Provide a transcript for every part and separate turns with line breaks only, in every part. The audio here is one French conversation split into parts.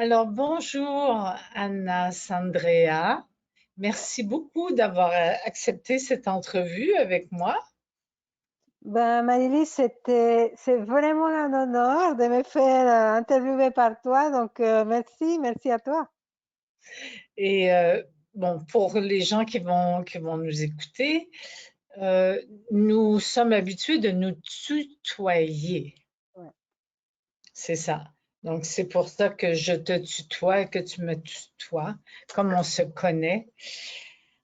Alors, bonjour Anna Sandrea. Merci beaucoup d'avoir accepté cette entrevue avec moi.
Ben, Maëlys, c'est vraiment un honneur de me faire interviewer par toi. Donc, merci à toi.
Et bon, pour les gens qui vont nous écouter, euh, nous sommes habitués de nous tutoyer.
Ouais.
C'est ça. Donc, c'est pour ça que je te tutoie et que tu me tutoies, comme on se connaît.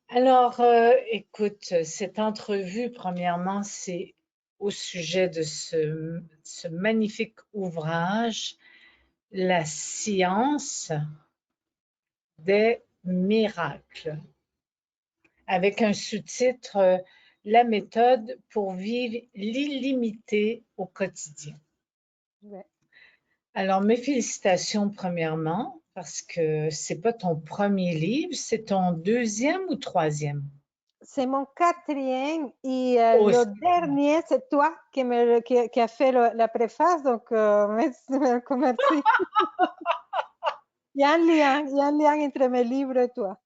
Alors, écoute, cette entrevue, premièrement, c'est au sujet de ce magnifique ouvrage, La science des miracles, avec un sous-titre, La méthode pour vivre l'illimité au quotidien.
Ouais.
Alors, mes félicitations, premièrement, parce que c'est pas ton premier livre, c'est ton deuxième ou troisième?
C'est mon quatrième et
Oh,
le dernier, c'est toi qui a fait la préface. Donc, merci. Il y a un lien entre mes livres et toi.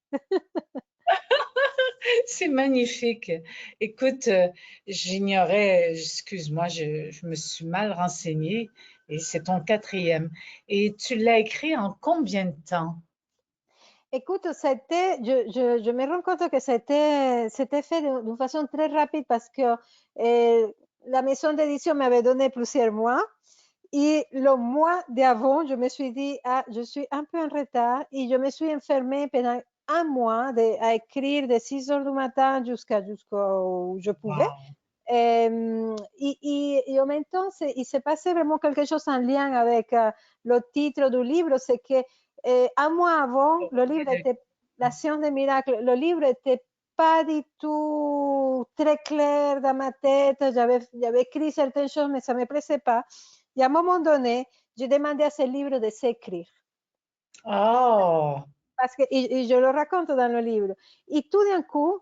c'est magnifique. Écoute, j'ignorais, excuse-moi, je me suis mal renseignée et c'est ton quatrième. Et tu l'as écrit en combien de temps?
Écoute, je me rends compte que c'était fait d'une façon très rapide parce que la maison d'édition m'avait donné plusieurs mois. Et le mois d'avant, je me suis dit, ah, je suis un peu en retard et je me suis enfermée pendant un mois à écrire de 6 heures du matin jusqu'où je pouvais.
Wow.
Et en même temps, il s'est passé vraiment quelque chose en lien avec le titre du livre, c'est que un mois avant, le livre était La science des miracles. Le livre était pas du tout très clair dans ma tête. J'avais écrit certaines choses, mais ça ne me plaisait pas. Et à un moment donné, j'ai demandé à ce livre de s'écrire.
Oh,
Parce que, et je le raconte dans le livre. Et tout d'un coup,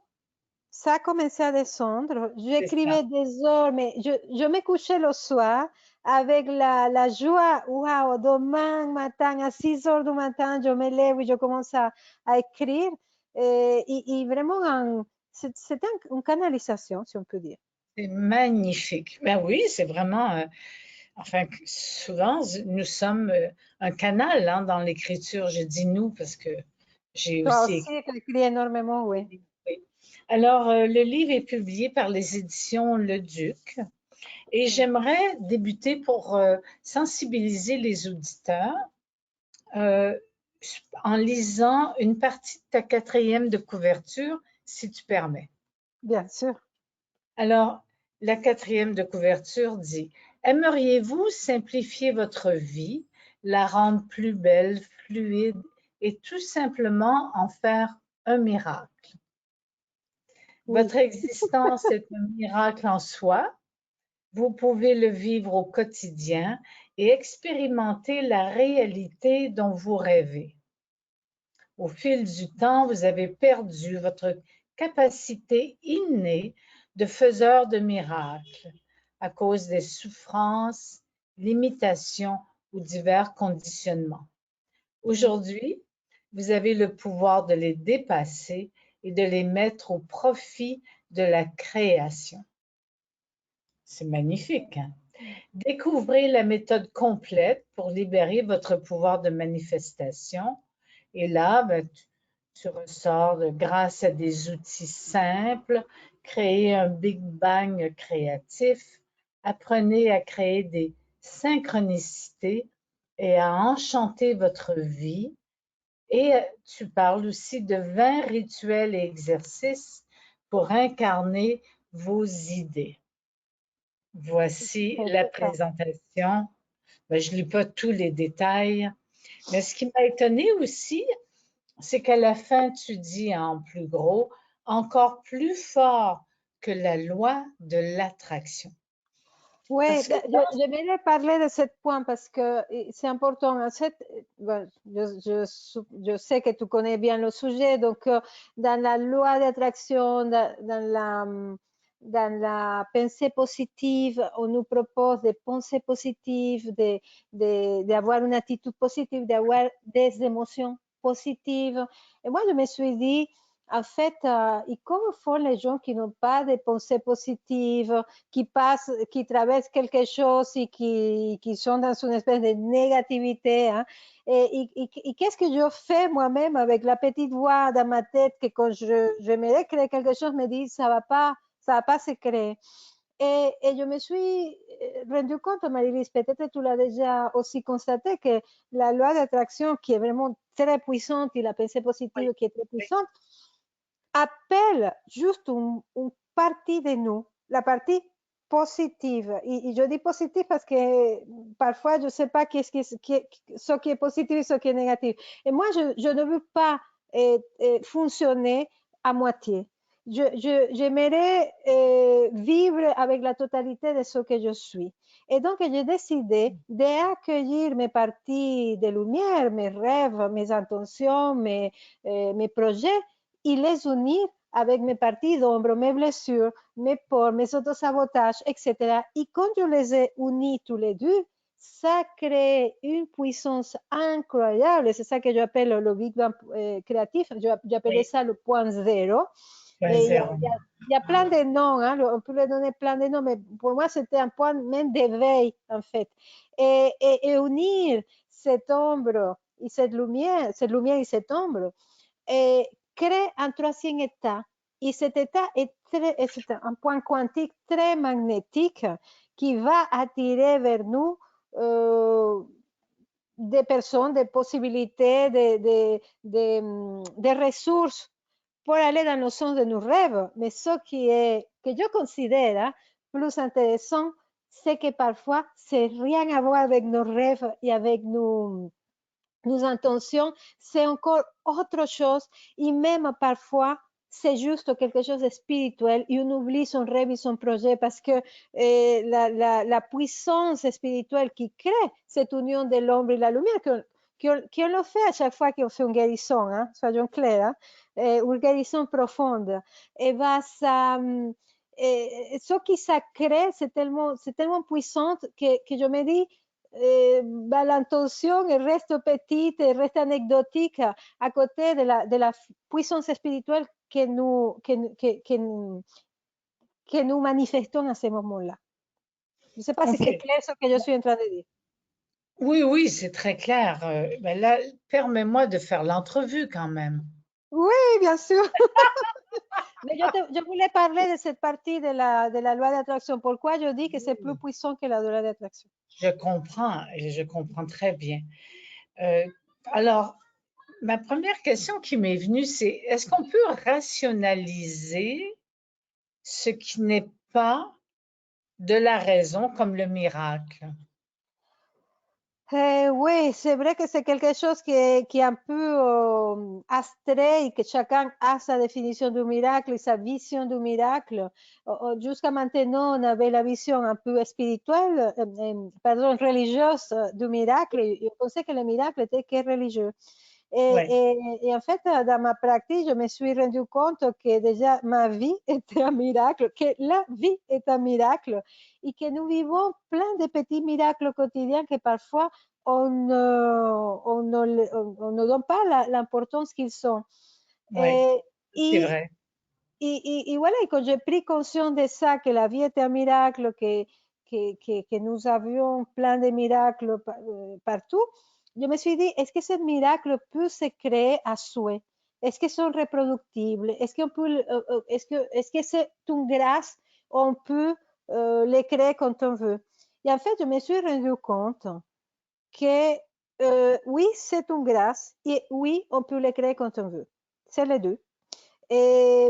ça a commencé à descendre.
c'est ça.
J'écrivais des heures, mais je me couchais le soir avec la joie. Waouh, demain matin, à 6 heures du matin, je me lève et je commence à écrire. Et vraiment, c'était une canalisation, si on peut dire.
C'est magnifique. Ben oui, c'est vraiment, enfin, souvent, nous sommes un canal hein, dans l'écriture. Je dis nous parce que j'ai
Toi
aussi
aussi, tu écris énormément, oui.
écrit. Alors, le livre est publié par les éditions Le Duc et
Oui.
j'aimerais débuter pour sensibiliser les auditeurs euh, en lisant une partie de ta quatrième de couverture, si tu permets.
Bien sûr.
Alors, la quatrième de couverture dit, aimeriez-vous simplifier votre vie, la rendre plus belle, fluide et tout simplement en faire un miracle?
Oui.
Votre existence est un miracle en soi. Vous pouvez le vivre au quotidien et expérimenter la réalité dont vous rêvez. Au fil du temps, vous avez perdu votre capacité innée de faiseur de miracles à cause des souffrances, limitations ou divers conditionnements.
Oui.
Aujourd'hui, vous avez le pouvoir de les dépasser et de les mettre au profit de la création. C'est magnifique, hein? Découvrez la méthode complète pour libérer votre pouvoir de manifestation. Et là, ben, tu ressors grâce à des outils simples, créer un Big Bang créatif, apprenez à créer des synchronicités et à enchanter votre vie. Et tu parles aussi de 20 rituels et exercices pour incarner vos idées. Voici
C'est
la
ça.
présentation. Ben, je ne lis pas tous les détails, mais ce qui m'a étonné aussi, c'est qu'à la fin, tu dis en plus gros, encore plus fort que la loi de l'attraction.
Oui,
Parce que
j'aimerais parler de ce point parce que c'est important. En fait, bon, je sais que tu connais bien le sujet. Donc, dans la loi d'attraction, dans la pensée positive, on nous propose des pensées positives, d'avoir une attitude positive, d'avoir des émotions positives. Et moi, je me suis dit, en fait, et comment font les gens qui n'ont pas de pensées positives, qui passent, qui traversent quelque chose et qui sont dans une espèce de négativité, hein? Et qu'est-ce que je fais moi-même avec la petite voix dans ma tête que quand je me créer quelque chose, me dit, ça va pas se créer. Et je me suis rendu compte, Marie-Lise, peut-être tu l'as déjà aussi constaté, que la loi d'attraction, qui est vraiment très puissante, et la pensée positive
Oui,
qui est très
oui,
puissante, appelle juste une partie de nous, la partie positive. Et je dis positive parce que parfois, je ne sais pas ce qui est positif et ce qui est négatif. Et moi, je ne veux pas fonctionner à moitié. J'aimerais vivre avec la totalité de ce que je suis. Et donc, j'ai décidé d'accueillir mes parties de lumière, mes rêves, mes intentions, mes projets, et les unir avec mes parties d'ombre, mes blessures, mes peurs, mes autosabotages, etc. Et quand je les ai unis tous les deux, ça crée une puissance incroyable. C'est ça que j'appelle le Big Bang créatif. J'appelais
oui,
ça le point zéro.
point
Et
zéro.
il y a plein de noms, hein, on peut lui donner plein de noms, mais pour moi, c'était un point même d'éveil, en fait. Et unir cette ombre et cette lumière et cette ombre, et crée un troisième état. Et cet état c'est un point quantique très magnétique qui va attirer vers nous des personnes, des possibilités, des ressources pour aller dans le sens de nos rêves. Mais ce que je considère plus intéressant, c'est que parfois, c'est rien à voir avec nos rêves et avec nos intentions, c'est encore autre chose. Et même parfois, c'est juste quelque chose de spirituel et on oublie son rêve et son projet parce que la puissance spirituelle qui crée cette union de l'ombre et la lumière, qu'on le fait à chaque fois qu'on fait une guérison, hein, soyons clairs, hein, une guérison profonde. Et ben, ça, ce qui ça crée, c'est tellement puissant que je me dis, l'intention reste petite, reste anecdotique à côté de la puissance spirituelle que nous manifestons à ce moment-là. Je ne sais pas si c'est
OK.
clair ce que je suis en train de dire.
Oui, oui, c'est très clair. Ben là, permets-moi de faire l'entrevue quand même.
Oui, bien sûr. Mais je voulais parler de cette partie de la loi d'attraction. Pourquoi je dis que c'est plus
Oui.
puissant que la loi d'attraction?
Je comprends et je comprends très bien. Euh, alors, ma première question qui m'est venue, c'est est-ce qu'on peut rationaliser ce qui n'est pas de la raison comme le miracle?
Oui, c'est vrai que c'est quelque chose qui est un peu abstrait et que chacun a sa définition du miracle et sa vision du miracle. Jusqu'à maintenant, on avait la vision un peu spirituelle, pardon, religieuse du miracle et on pensait que le miracle était que religieux.
Oui,
Et en fait, dans ma pratique, je me suis rendu compte que déjà ma vie était un miracle, que la vie est un miracle et que nous vivons plein de petits miracles quotidiens que parfois on ne donne pas l'importance qu'ils sont.
oui,
Et,
c'est
et,
vrai.
et voilà, et quand j'ai pris conscience de ça, que la vie était un miracle, que nous avions plein de miracles partout, je me suis dit, est-ce que ce miracle peut se créer à souhait? Est-ce qu'ils sont reproductibles? Est-ce qu'on peut, est-ce que c'est une grâce? On peut les créer quand on veut. Et en fait, je me suis rendu compte que oui, c'est une grâce et oui, on peut les créer quand on veut. C'est les deux. Et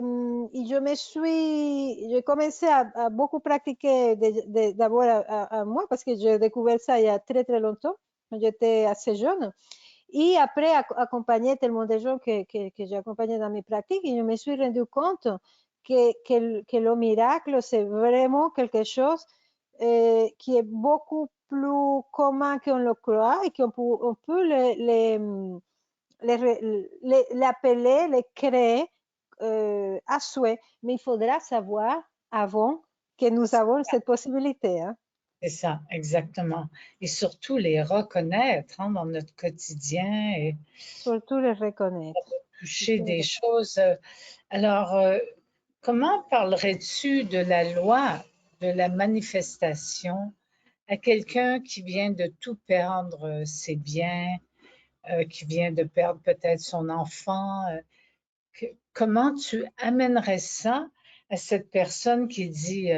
j'ai commencé à beaucoup pratiquer d'abord à moi parce que j'ai découvert ça il y a très très longtemps, quand j'étais assez jeune. Et après, accompagner tellement de gens que j'ai accompagnés dans mes pratiques, et je me suis rendu compte que le miracle, c'est vraiment quelque chose qui est beaucoup plus commun qu'on le croit et on peut l'appeler, les créer à souhait. Mais il faudra savoir avant que nous avons cette possibilité. Hein.
C'est ça, exactement. Et surtout les reconnaître dans notre quotidien et
Surtout les reconnaître.
toucher des choses. Alors, comment parlerais-tu de la loi de la manifestation à quelqu'un qui vient de tout perdre, ses biens, qui vient de perdre peut-être son enfant? Comment tu amènerais ça à cette personne qui dit,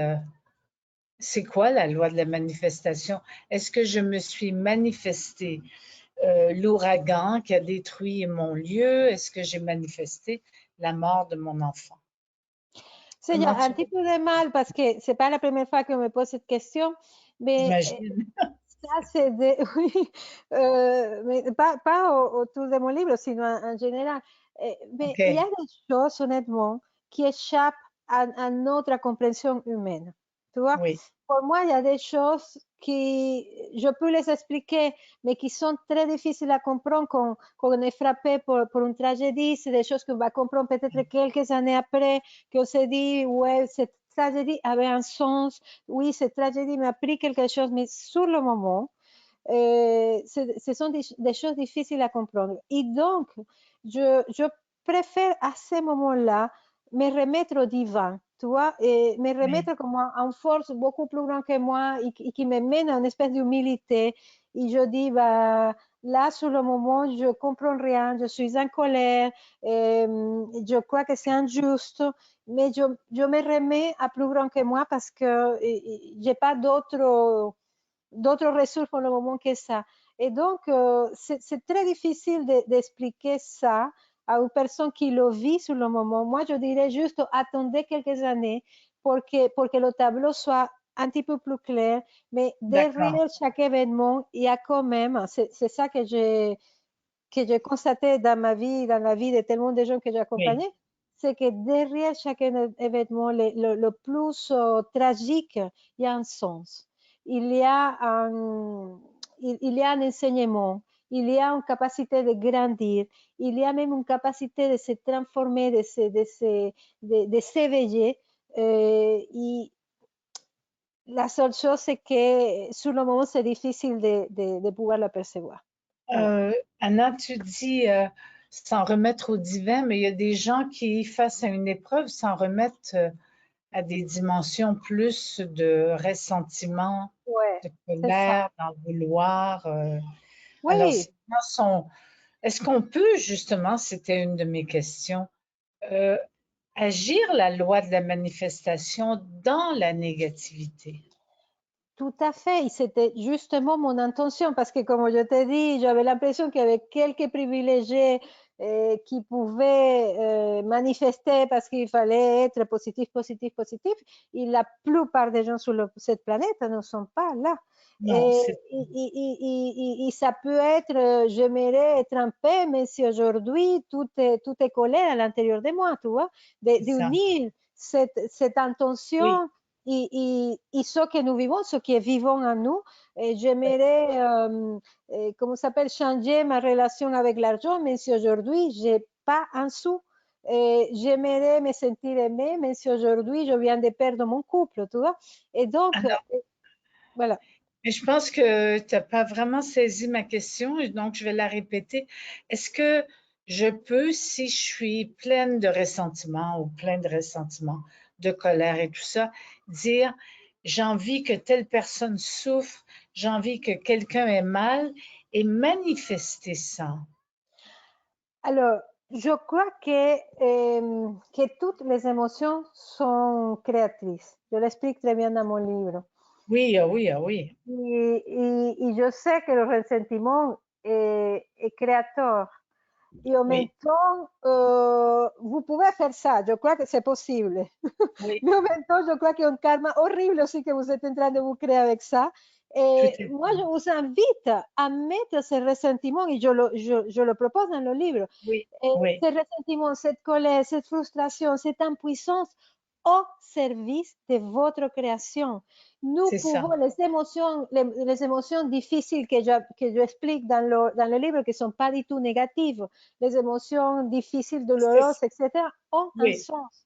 c'est quoi la loi de la manifestation? Est-ce que je me suis manifesté l'ouragan qui a détruit mon lieu? Est-ce que j'ai manifesté la mort de mon enfant?
C'est
Comment
un
tu
petit peu de mal parce que c'est pas la première fois que me pose cette question, mais
imagines?
ça c'est oui, mais pas autour de mon livre, sinon en général. Mais il y a
OK,
des choses, honnêtement, qui échappent à notre compréhension humaine. Tu vois?
oui,
Pour moi, il y a des choses qui, je peux les expliquer, mais qui sont très difficiles à comprendre quand on est frappé pour une tragédie. C'est des choses qu'on va comprendre peut-être quelques années après, qu'on se dit, ouais, cette tragédie avait un sens, oui, cette tragédie m'a appris quelque chose, mais sur le moment, ce sont des choses difficiles à comprendre. Et donc, je préfère à ce moment-là me remettre au divin, tu vois, et me
oui,
remettre comme en force beaucoup plus grande que moi et qui me mène à une espèce d'humilité. Et je dis, bah, là, sur le moment, je comprends rien, je suis en colère, je crois que c'est injuste, mais je me remets à plus grand que moi parce que j'ai pas d'autres ressources pour le moment que ça. Et donc, c'est très difficile d'expliquer ça à une personne qui le vit sur le moment. Moi, je dirais juste attendez quelques années pour que le tableau soit un petit peu plus clair. Mais
d'accord,
derrière chaque événement, il y a quand même, c'est ça que j'ai constaté dans ma vie, dans la vie de tellement de gens que j'ai
oui,
accompagnés, c'est que derrière chaque événement, le plus tragique, il y a un sens. Il y a il y a un enseignement, il y a une capacité de grandir, il y a même une capacité de se transformer, de s'éveiller. Et la seule chose, c'est que sur le moment, c'est difficile de pouvoir l'apercevoir. Voilà.
Anna, tu dis, s'en remettre au divin, mais il y a des gens qui, face à une épreuve, s'en remettent, à des dimensions plus de ressentiment,
Ouais,
de
c'est ça.
colère, d'en vouloir, alors
Oui,
ces gens sont est-ce qu'on peut justement, c'était une de mes questions, heu, agir la loi de la manifestation dans la négativité?
tout à fait. Et c'était justement mon intention parce que, comme je t'ai dit, j'avais l'impression qu'il y avait quelques privilégiés qui pouvaient manifester parce qu'il fallait être positif, positif, positif. Et la plupart des gens sur cette planète ne sont pas là.
Non, c'est
Et ça peut être, j'aimerais être en paix, mais si aujourd'hui tout est collé à l'intérieur de moi, tu vois,
ça.
d'unir cette
Oui,
intention et ce que nous vivons, ce qui est vivant en nous. Et j'aimerais, comment ça s'appelle, changer ma relation avec l'argent, mais si aujourd'hui, j'ai pas un sou, j'aimerais me sentir aimée, mais si aujourd'hui, je viens de perdre mon couple, tu vois. Et donc, voilà.
mais je pense que tu n'as pas vraiment saisi ma question, et donc je vais la répéter. Est-ce que je peux, si je suis pleine de ressentiment ou plein de ressentiment, de colère et tout ça, dire j'ai envie que telle personne souffre, j'ai envie que quelqu'un ait mal et manifester ça?
Alors, je crois que toutes les émotions sont créatrices. Je l'explique très bien dans mon livre.
Oui, ah oui, ah oui,
Y yo sé que el resentimiento es creador. Y en même
oui,
temps, vous pouvez faire ça. Je crois que c'est possible.
oui,
Mais en même temps, je crois qu'il y a un karma horrible aussi que vous êtes en train de vous créer avec ça.
tout
Et
est
moi, je vous invite à mettre ce ressentiment, et je le propose dans le livre,
oui,
et
oui,
ce ressentiment, cette colère, cette frustration, cette impuissance au service de votre création. Nous
c'est ça,
pouvons, les émotions difficiles que je explique dans le livre, qui ne sont pas du tout négatives, les émotions difficiles,
c'est
douloureuses,
ça,
etc., ont un
oui,
sens.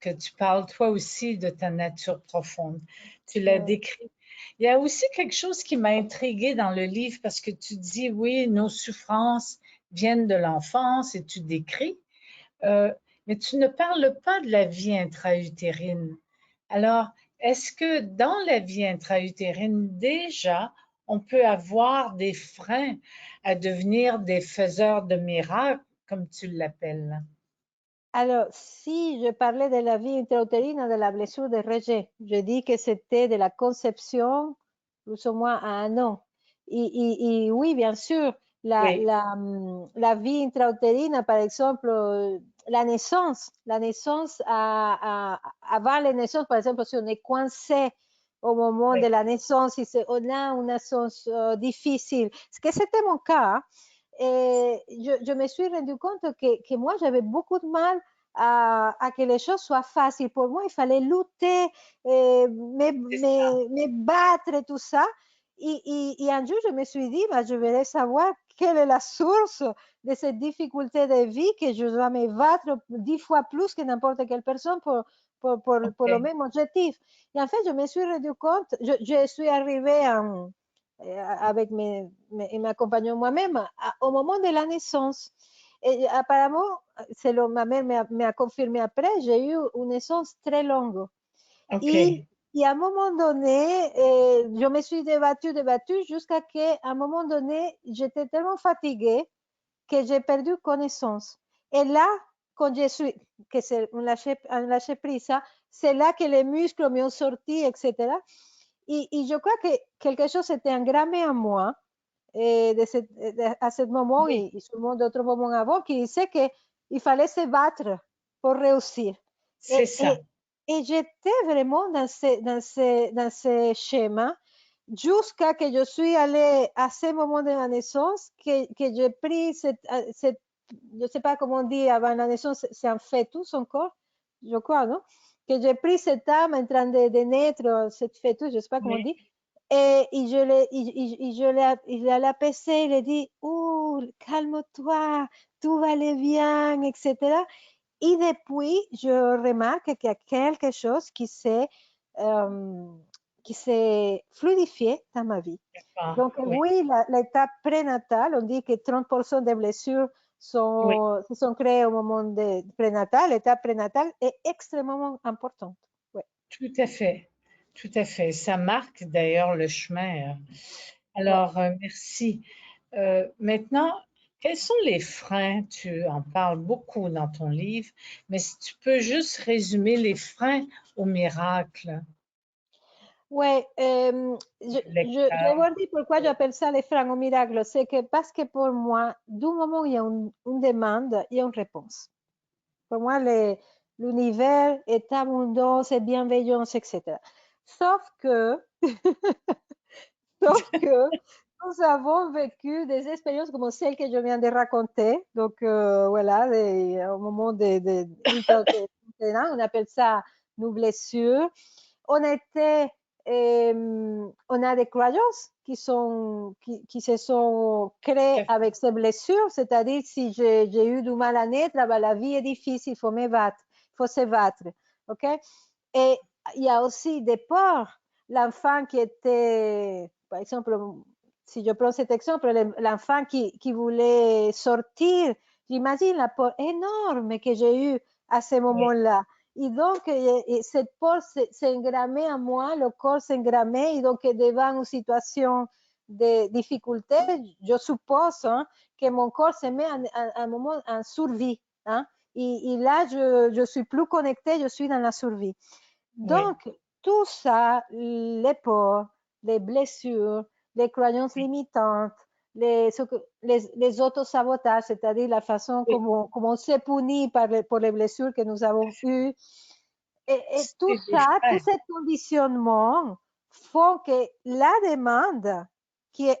que tu parles toi aussi de ta nature profonde. Tu l'as
Ouais.
décrit. Il y a aussi quelque chose qui m'a intriguée dans le livre parce que tu dis, oui, nos souffrances viennent de l'enfance et tu décris, euh, mais tu ne parles pas de la vie intra-utérine. Alors, est-ce que dans la vie intra-utérine, déjà, on peut avoir des freins à devenir des faiseurs de miracles, comme tu l'appelles?
Alors, si je parlais de la vie intra-utérine, de la blessure de rejet, je dis que c'était de la conception plus ou moins à 1 an. Et oui, bien sûr,
Oui,
la vie intra-utérine, par exemple, la naissance avant la naissance, par exemple, si on est coincé au moment de
oui,
la naissance, si on a une naissance difficile, ce que c'était mon cas, hein, et je me suis rendu compte que moi, j'avais beaucoup de mal à que les choses soient faciles. Pour moi, il fallait lutter,
c'est ça.
me battre et tout ça. Et un jour, je me suis dit, bah, je voudrais savoir quelle est la source de cette difficulté de vie que je dois me battre 10 fois plus que n'importe quelle personne pour le
OK.
même objectif. Et en fait, je me suis rendu compte, je suis arrivée avec mes compagnons moi-même au moment de la naissance. Et apparemment, ma mère m'a confirmé après, j'ai eu une naissance très longue. Et,
OK.
et à un moment donné, je me suis débattue jusqu'à qu'à un moment donné, j'étais tellement fatiguée que j'ai perdu connaissance. Et là, quand je suis, que c'est un lâcher prise, c'est là que les muscles m'ont sorti, etc. Et je crois que quelque chose s'était engrammé en moi à ce moment
Oui,
et sûrement d'autres moments avant qui disait qu'il fallait se battre pour réussir.
c'est
Et,
ça.
et, et j'étais vraiment dans ce schéma jusqu'à que je suis allée à ce moment de la naissance, que j'ai pris je ne sais pas comment on dit avant la naissance, c'est un fœtus encore, je crois, non? Que j'ai pris cette âme en train de naître, cette fœtus, je ne sais pas comment on
Oui,
dit, et je l'ai apaisé, il a dit, oh, calme-toi, tout va aller bien, etc. Et depuis, je remarque qu'il y a quelque chose euh, qui s'est fluidifié dans ma vie.
d'accord.
Donc,
Oui,
oui, l'étape prénatale, on dit que 30% des blessures
oui,
se sont créées au moment de prénatal. L'étape prénatale est extrêmement importante. Ouais.
tout à fait. Tout à fait. Ça marque d'ailleurs le chemin.
Ouais.
Alors, merci. Maintenant, quels sont les freins? Tu en parles beaucoup dans ton livre, mais si tu peux juste résumer les freins au miracle
Ouais,
du
je vais
lecteur.
vous dire pourquoi j'appelle ça les francs au miracle. C'est que parce que pour moi, du moment où il y a une demande, il y a une réponse. Pour moi, l'univers est abondance et bienveillance, etc. Sauf que, sauf que nous avons vécu des expériences comme celle que je viens de raconter. Donc, voilà, au moment on appelle ça nos blessures. On était, on a des croyances qui se sont créées avec ces blessures, c'est-à-dire si j'ai eu du mal à naître, ben, la vie est difficile, il faut me battre, il faut se battre, ok? Et il y a aussi des peurs. L'enfant qui était, par exemple, si je prends cet exemple, l'enfant qui voulait sortir, j'imagine la peur énorme que j'ai eue à ce
Oui,
moment-là. Et donc, cette peur s'est engrammée en moi, le corps s'est engrammé, et donc, devant une situation de difficulté, je suppose hein, que mon corps se met un moment en survie. Hein, et là, je suis plus connectée, je suis dans la survie.
oui,
Donc, tout ça, les peurs, les blessures, les croyances limitantes, les autosabotages, c'est-à-dire la façon
oui,
comme on s'est puni pour les blessures que nous avons eues. Et tout
c'est des
ça, tout
freins.
ce conditionnement font que la demande qui est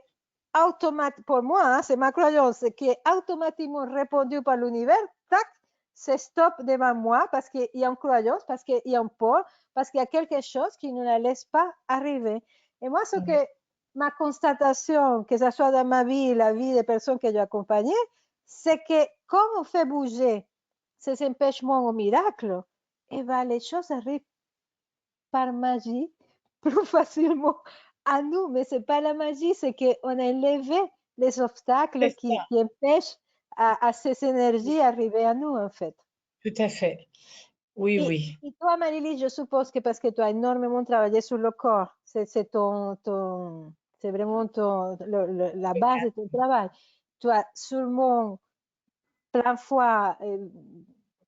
automatique, pour moi, hein, c'est ma croyance, qui est automatiquement répondue par l'univers, tac, se stoppe devant moi parce qu'il y a une croyance, parce qu'il y a un peur, parce qu'il y a quelque chose qui ne la laisse pas arriver. Et moi, ce
Oui,
que ma constatation, que ce soit dans ma vie et la vie des personnes que j'ai accompagnées, c'est que quand on fait bouger ces empêchements au miracle, eh ben, les choses arrivent par magie plus facilement à nous. Mais c'est pas la magie, c'est qu'on a enlevé les obstacles
C'est
qui,
ça,
qui empêchent à ces énergies d'arriver à nous, en fait.
tout à fait. Oui,
Et,
oui.
et toi, Marilie, je suppose que parce que tu as énormément travaillé sur le corps, c'est c'est vraiment la base de ton travail. Tu as sûrement plein de fois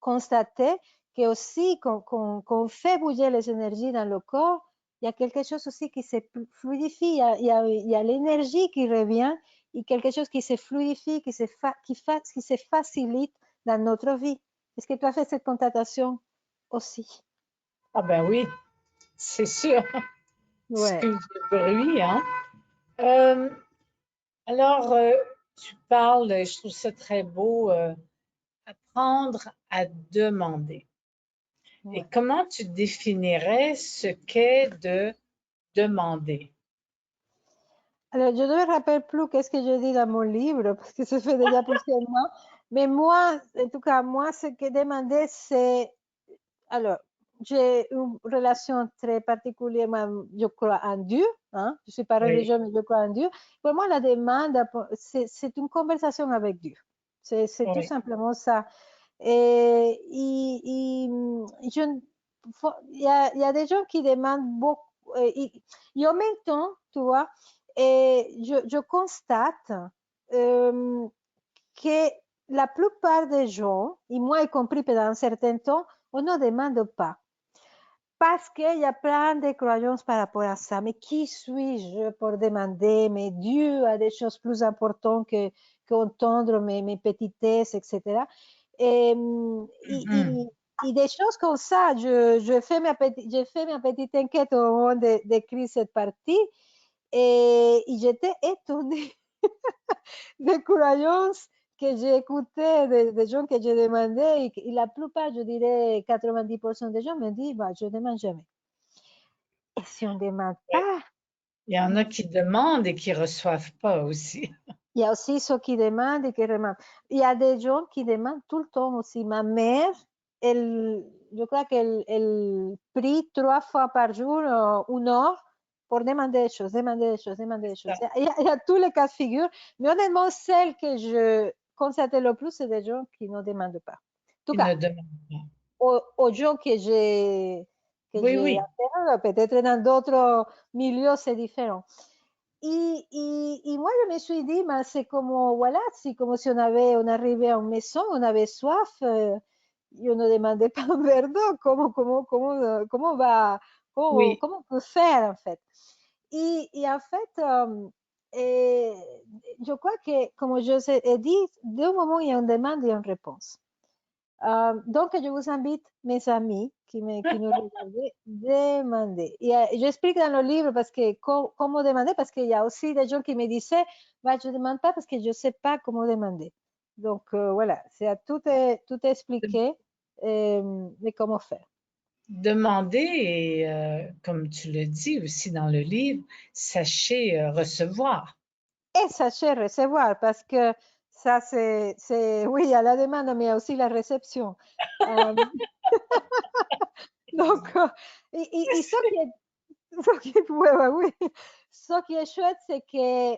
constaté que aussi qu'on fait bouger les énergies dans le corps, il y a quelque chose aussi qui se fluidifie, il y a l'énergie qui revient et quelque chose qui se fluidifie, qui se facilite dans notre vie. Est-ce que tu as fait cette constatation aussi?
Ah ben oui, c'est sûr.
Ouais.
Excuse le bruit, hein. Euh, alors, tu parles, je trouve ça très beau, apprendre à demander. Et
Ouais.
comment tu définirais ce qu'est de demander?
Alors, je ne me rappelle plus qu'est-ce que je dis dans mon livre, parce que ça fait déjà plusieurs mois. Mais moi, en tout cas, moi, ce que demander, c'est... Alors, j'ai une relation très particulièrement, je crois, en Dieu. Hein? Je ne suis pas
Oui,
religieuse, mais je crois en Dieu. Pour moi, la demande, c'est une conversation avec Dieu. C'est tout
oui.
simplement ça. Et, je, il y a des gens qui demandent beaucoup. Et en même temps, tu vois, je constate euh, que la plupart des gens, et moi y compris pendant un certain temps, on ne demande pas. Parce qu'il y a plein de croyances par rapport à ça. Mais qui suis-je pour demander? Mais Dieu a des choses plus importantes qu'entendre mes petitesses, etc. Et,
Mhm.
et des choses comme ça, j'ai fait ma petite enquête au moment d'écrire cette partie et j'étais étonnée des croyances que j'ai écoutées, des gens que j'ai demandé, et la plupart, je dirais 90% des gens me disent, bah, je ne demande jamais. Et si on ne demande
Oui.
pas,
Il y en a qui demandent et qui reçoivent pas aussi.
il y a aussi ceux qui demandent et qui demandent. Il y a des gens qui demandent tout le temps aussi. Ma mère, je crois qu'elle prie 3 fois par jour, 1 heure, pour demander des choses, demander des choses, demander des choses.
Ça,
Il y a tous les cas de figure, mais honnêtement, celle que je constate le plus, c'est des gens qui ne demandent pas. En tout
qui
cas,
ne demandent pas.
aux gens que
Oui,
j'ai
oui.
affaire, peut-être dans d'autres milieux, c'est différent. Y moi, je me suis dit, ben, c'est comme, voilà, c'est comme si on arrivait à une maison, on avait soif, et on ne demandait pas un verre d'eau,
Oui,
comment on peut faire, en fait. Et en fait, et je crois que, comme je vous ai dit, d'un moment, il y a une demande et une réponse. Donc, je vous invite, mes amis qui nous regardent, demander. Et j'explique dans le livre parce que comment demander, parce qu'il y a aussi des gens qui me disaient, bah, je ne demande pas parce que je ne sais pas comment demander. Donc, voilà, tout est expliqué et comment faire.
demander et, comme tu le dis aussi dans le livre, sachez recevoir.
Et sachez recevoir parce que ça, oui, il y a la demande, mais il y a aussi la réception. Euh, donc, et ouais, bah oui. Ce qui est chouette, c'est que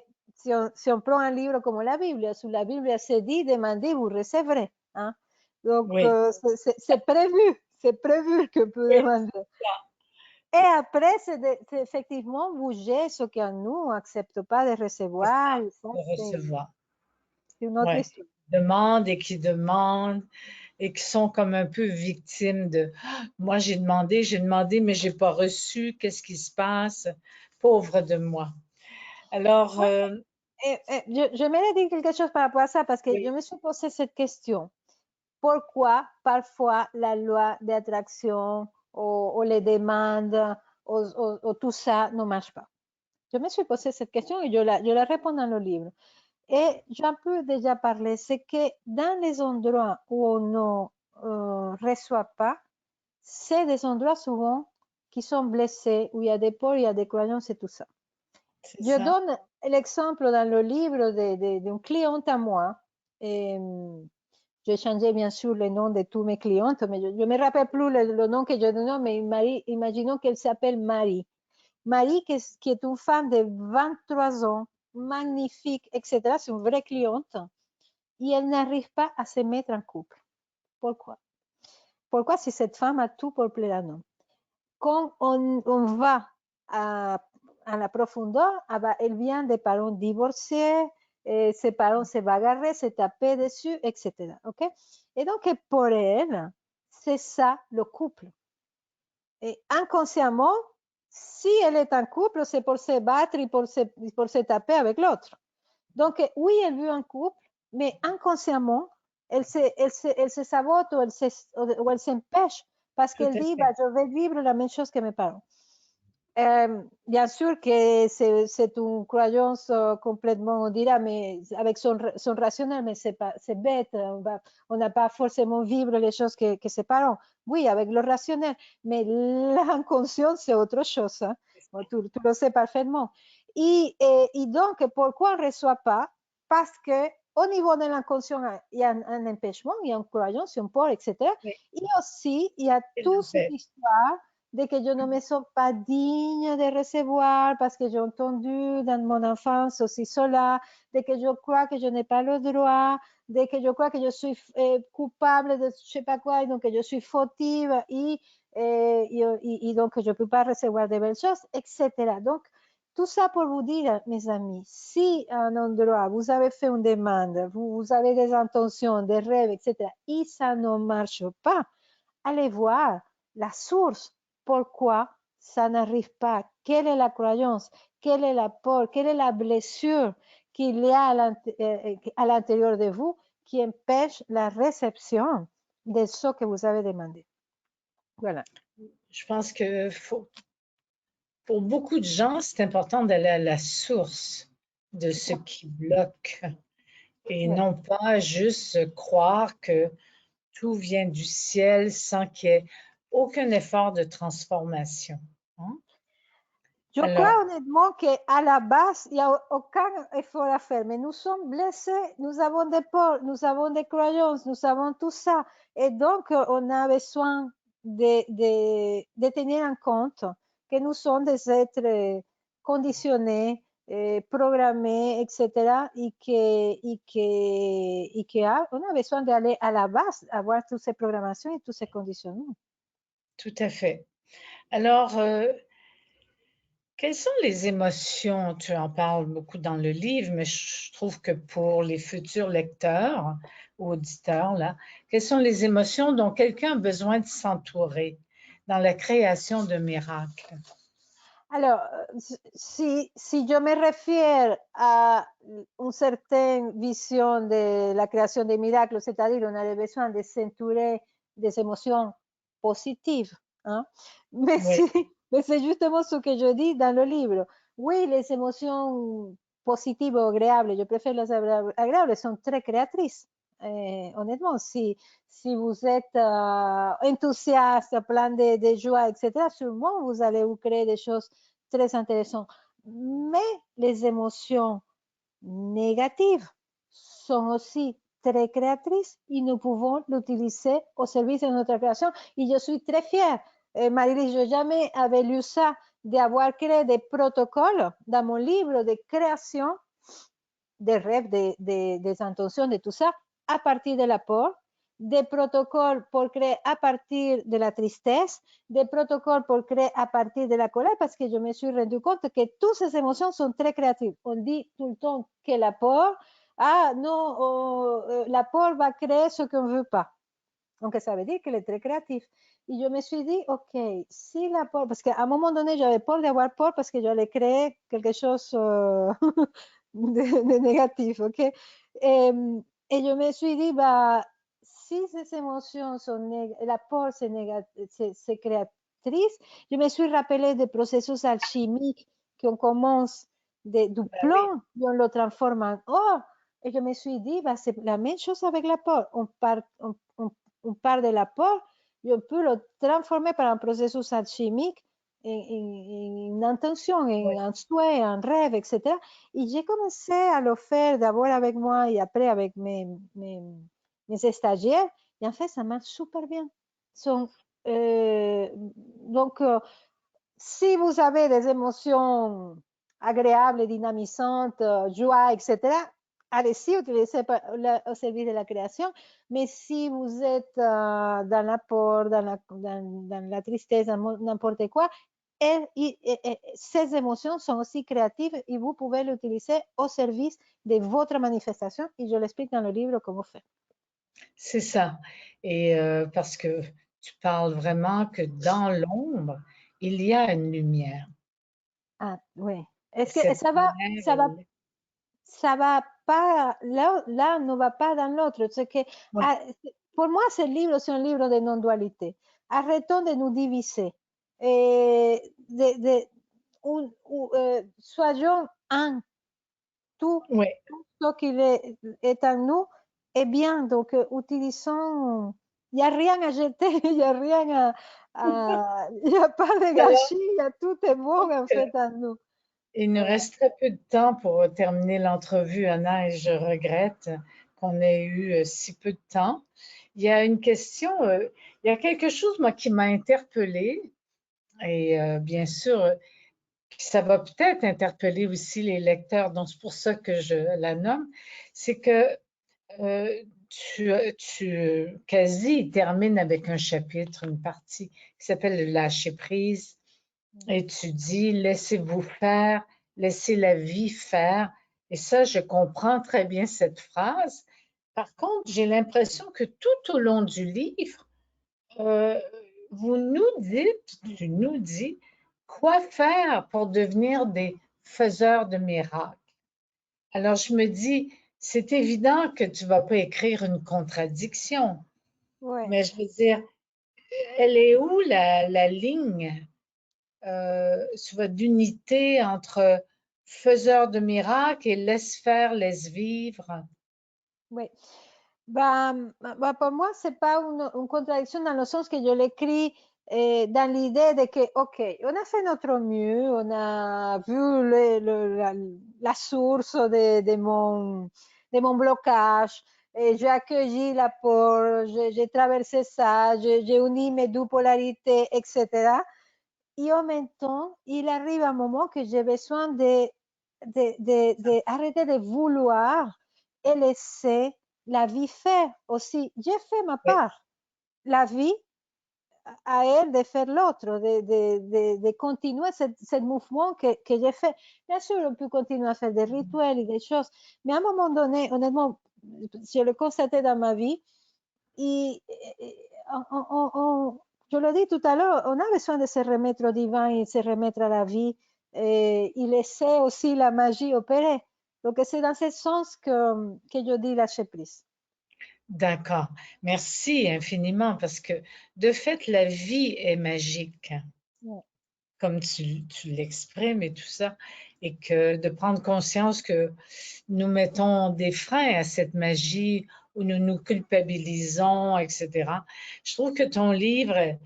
si on prend un livre comme la Bible, sur la Bible se dit demandez, vous recevrez. Hein? Donc,
Oui,
c'est prévu que vous
oui,
demandez. Et après, c'est effectivement bouger ce qu'en nous, on n'accepte pas de
c'est ça,
recevoir. Et ça,
de recevoir.
c'est une autre
Oui,
histoire.
demandent et qui demandent et qui sont comme un peu victimes de ah, moi j'ai demandé, mais j'ai pas reçu, qu'est-ce qui se passe? Pauvre de moi. Alors,
Ouais, je m'aimerais dire quelque chose par rapport à ça parce que je
oui,
me suis posé cette question. Pourquoi parfois la loi d'attraction ou les demandes ou tout ça ne marche pas? Je me suis posé cette question et je la réponds dans le livre. Et j'en peux déjà parler, c'est que dans les endroits où on ne reçoit pas, c'est des endroits souvent qui sont blessés, où il y a des peurs, il y a des croyances et tout ça.
c'est
Je
ça.
donne l'exemple dans le livre d'une cliente à moi. j'ai changé bien sûr le nom de tous mes clientes, mais je ne me rappelle plus le nom que je donne, mais imaginons qu'elle s'appelle Marie. Marie, qui est une femme de 23 ans, magnifique, etc. C'est une vraie cliente. Et elle n'arrive pas à se mettre en couple. Pourquoi? Pourquoi si cette femme a tout pour plaire à un homme? Quand on va à la profondeur, elle vient des parents divorcés, ses parents se bagarraient, se tapaient dessus, etc. Okay? Et donc, pour elle, c'est ça le couple. Et inconsciemment, si elle est en couple, c'est pour se battre et pour se taper avec l'autre. Donc, oui, elle veut un couple, mais inconsciemment, elle se sabote ou elle s'empêche parce qu'elle dit, bah, je vais vivre la même chose que mes parents. Bien sûr que c'est une croyance complètement, on dira, mais avec son rationnel, mais c'est bête. On n'a pas forcément vivre les choses que ses parents. Oui, avec le rationnel, mais l'inconscient, c'est autre chose. Hein. Bon, tu le sais parfaitement. Et donc, pourquoi on ne reçoit pas? Parce que au niveau de l'inconscient, il y a un empêchement, il y a une croyance, une peur, etc.
Oui.
Et aussi, il y a toute cette histoire de que je ne me sens pas digne de recevoir parce que j'ai entendu dans mon enfance aussi cela, de que je crois que je n'ai pas le droit, de que je crois que je suis coupable de je ne sais pas quoi, et donc que je suis fautive et donc que je ne peux pas recevoir de belles choses, etc. Donc, tout ça pour vous dire, mes amis, si à un endroit vous avez fait une demande, vous avez des intentions, des rêves, etc., et ça ne marche pas, allez voir la source. Pourquoi ça n'arrive pas? Quelle est la croyance? Quelle est la peur? Quelle est la blessure qu'il y a à l'intérieur de vous qui empêche la réception de ce que vous avez demandé? Voilà.
Je pense que pour beaucoup de gens, c'est important d'aller à la source de ce qui bloque et
Ouais.
non pas juste croire que tout vient du ciel sans qu'il y ait aucun effort de transformation. Hein?
Je
Alors,
crois honnêtement qu'à la base, il n'y a aucun effort à faire, mais nous sommes blessés, nous avons des peurs, nous avons des croyances, nous avons tout ça. Et donc, on a besoin de tenir en compte que nous sommes des êtres conditionnés, programmés, etc. On a besoin d'aller à la base, avoir toutes ces programmations et tous ces conditionnements.
tout à fait. Alors, quelles sont les émotions? Tu en parles beaucoup dans le livre, mais je trouve que pour les futurs lecteurs ou auditeurs, là, quelles sont les émotions dont quelqu'un a besoin de s'entourer dans la création de miracles?
Alors, si je me réfère à une certaine vision de la création des miracles, c'est-à-dire on a besoin de s'entourer des émotions positives, hein? Mais
Oui,
c'est justement ce que je dis dans le livre. Oui, les émotions positives ou agréables, je préfère les agréables, sont très créatrices. Honnêtement, si vous êtes enthousiaste, plein de joie, etc., sûrement vous allez vous créer des choses très intéressantes. Mais les émotions négatives sont aussi très créatrices et nous pouvons l'utiliser au service de notre création. Et je suis très fière, Marie-Lise, je jamais avais lu ça, d'avoir créé des protocoles dans mon livre de création des rêves, des intentions, de tout ça, à partir de la peur, des protocoles pour créer à partir de la tristesse, des protocoles pour créer à partir de la colère, parce que je me suis rendu compte que toutes ces émotions sont très créatives. On dit tout le temps que la peur, ah non, la peur va créer ce qu'on ne veut pas. Donc, ça veut dire qu'elle est très créative. Et je me suis dit, OK, si la peur, parce qu'à un moment donné, j'avais peur d'avoir peur parce que j'allais créer quelque chose de négatif, OK? Et je me suis dit, bah, si ces émotions sont la peur, c'est créatrice, je me suis rappelé des processus alchimiques qu'on commence du
ben oui,
plomb et on le transforme en or. Et je me suis dit, bah, c'est la même chose avec la peur. On part de la peur et on peut le transformer par un processus alchimique en une intention,
oui,
en un souhait, un rêve, etc. Et j'ai commencé à le faire d'abord avec moi et après avec mes mes stagiaires. Et en fait, ça marche super bien. Sont, donc, si vous avez des émotions agréables, dynamisantes, joie, etc., allez-y, utilisez au service de la création. Mais si vous êtes dans la peur, dans la tristesse, dans n'importe quoi, ces émotions sont aussi créatives et vous pouvez l'utiliser au service de votre manifestation. Et je l'explique dans le livre comment faire.
C'est ça. Et parce que tu parles vraiment que dans l'ombre, il y a une lumière.
Ah, oui. Est-ce que
Cette lumière,
ça va pas, là ne va pas dans l'autre. C'est que,
ouais,
ah, pour moi, ce livre, c'est un livre de non-dualité. Arrêtons de nous diviser. Soyons un. Tout,
ouais.
tout ce qui est en nous est bien. Donc, utilisons. Il n'y a rien à jeter, il n'y a rien il n'y a pas de
Alors,
gâchis, tout est bon en fait en nous.
il nous
Voilà.
reste très peu de temps pour terminer l'entrevue, Anna, et je regrette qu'on ait eu si peu de temps. Il y a une question, il y a quelque chose, moi, qui m'a interpellée, et bien sûr, ça va peut-être interpeller aussi les lecteurs, donc c'est pour ça que je la nomme, c'est que euh, quasi termine avec un chapitre, une partie qui s'appelle le lâcher prise. Et tu dis, laissez-vous faire, laissez la vie faire. Et ça, je comprends très bien cette phrase. Par contre, j'ai l'impression que tout au long du livre, euh, vous nous dites, tu nous dis, quoi faire pour devenir des faiseurs de miracles. Alors, je me dis, c'est évident que tu vas pas écrire une contradiction,
Ouais.
mais je veux dire, elle est où la ligne d'unité entre faiseur de miracles et laisse faire, laisse vivre?
Oui. Pour moi, c'est pas une contradiction dans le sens que je l'écris dans l'idée de que, OK, on a fait notre mieux, on a vu la source de mon blocage, et j'ai accueilli la peur, j'ai traversé ça, j'ai uni mes deux polarités, etc. Et en même temps, il arrive un moment que j'ai besoin d'arrêter de vouloir et laisser la vie faire aussi. J'ai fait ma
Oui.
part. La vie, à elle de faire l'autre, de continuer ce mouvement que j'ai fait. Bien sûr, on peut continuer à faire des rituels et des choses, mais à un moment donné, honnêtement, je le constatais dans ma vie, et, je le dis tout à l'heure, on a besoin de se remettre au divin et se remettre à la vie et laisser aussi la magie opérer. Donc, c'est dans ce sens que je dis lâcher prise.
D'accord. Merci infiniment parce que de fait, la vie est magique,
Ouais.
comme tu l'exprimes et tout ça, et que de prendre conscience que nous mettons des freins à cette magie où nous nous culpabilisons, etc. Je trouve que ton livre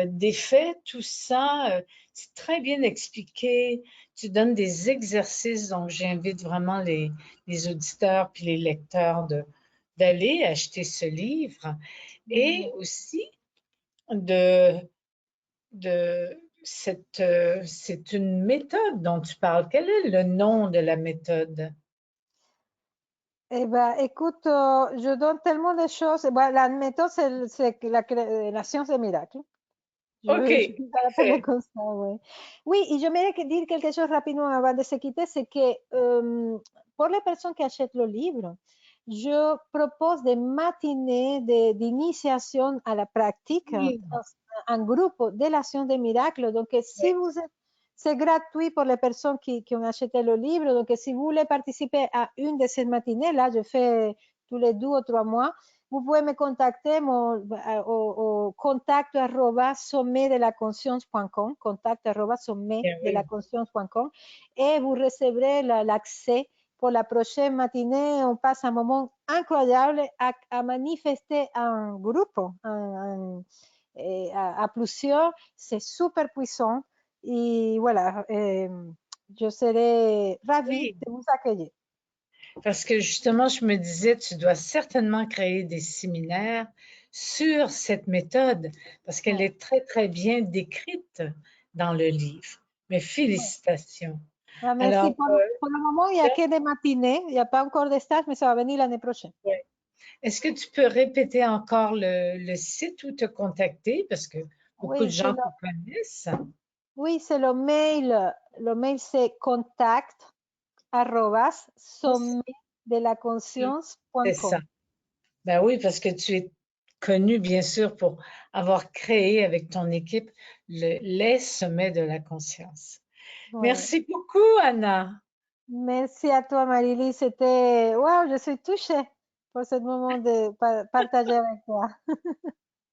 défait tout ça. C'est très bien expliqué. Tu donnes des exercices, donc j'invite vraiment les auditeurs puis les lecteurs d'aller acheter ce livre et aussi de, c'est une méthode dont tu parles. Quel est le nom de la méthode?
Eh ben, écoute, je donne tellement de choses. La méthode, c'est la science des miracles.
OK,
Je vais l'appeler
parfait.
comme ça, ouais. Oui, et j'aimerais dire quelque chose rapidement avant de se quitter, c'est que pour les personnes qui achètent le livre, je propose des matinées d'initiation à la pratique
Oui,
en groupe de l'action des miracles. Donc, si
oui,
vous êtes, c'est gratuit pour les personnes qui ont acheté le livre. Donc, si vous voulez participer à une de ces matinées, là, je fais tous les 2 ou 3 mois. Vous pouvez me contacter au contact sommet de la conscience.com, contact sommet
bien
de la
oui.
conscience.com, et vous recevrez l'accès pour la prochaine matinée. On passe un moment incroyable à manifester en groupe, à plusieurs. C'est super puissant. Et voilà, je serai ravie
Oui,
de vous accueillir.
Parce que justement, je me disais, tu dois certainement créer des séminaires sur cette méthode, parce qu'elle
Ouais,
est très, très bien décrite dans le livre. Mais
ouais.
félicitations.
Ah, merci.
Alors,
Pour le moment, il n'y a que des matinées. Il n'y a pas encore de stage, mais ça va venir l'année prochaine.
ouais. Est-ce que tu peux répéter encore le site où te contacter? Parce que beaucoup de
Oui,
gens te connaissent.
oui, c'est le mail. Le mail, c'est contact arrobas
C'est ça.
sommetdelaconscience.com.
Ben oui, parce que tu es connu, bien sûr, pour avoir créé avec ton équipe les sommets de la conscience.
Ouais.
Merci beaucoup, Anna.
Merci à toi, Marily. C'était, waouh, je suis touchée pour ce moment de partager avec toi.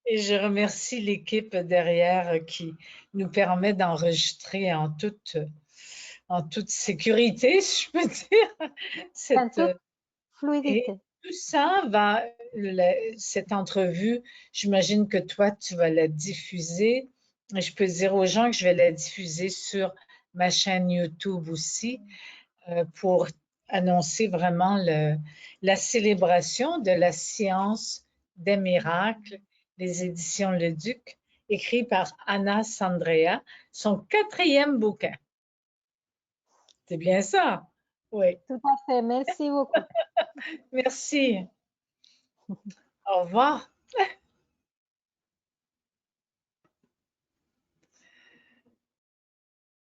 Et je remercie l'équipe derrière qui nous permet d'enregistrer en toute sécurité, si je peux dire.
En
Cette,
toute
et
fluidité.
tout ça va, cette entrevue, j'imagine que toi, tu vas la diffuser. Et je peux dire aux gens que je vais la diffuser sur ma chaîne YouTube aussi pour annoncer vraiment la célébration de la science des miracles, les éditions Le Duc, écrit par Anna Sandrea, son 4e bouquin. C'est bien ça? Oui.
Tout à fait. Merci beaucoup.
Merci. Au revoir.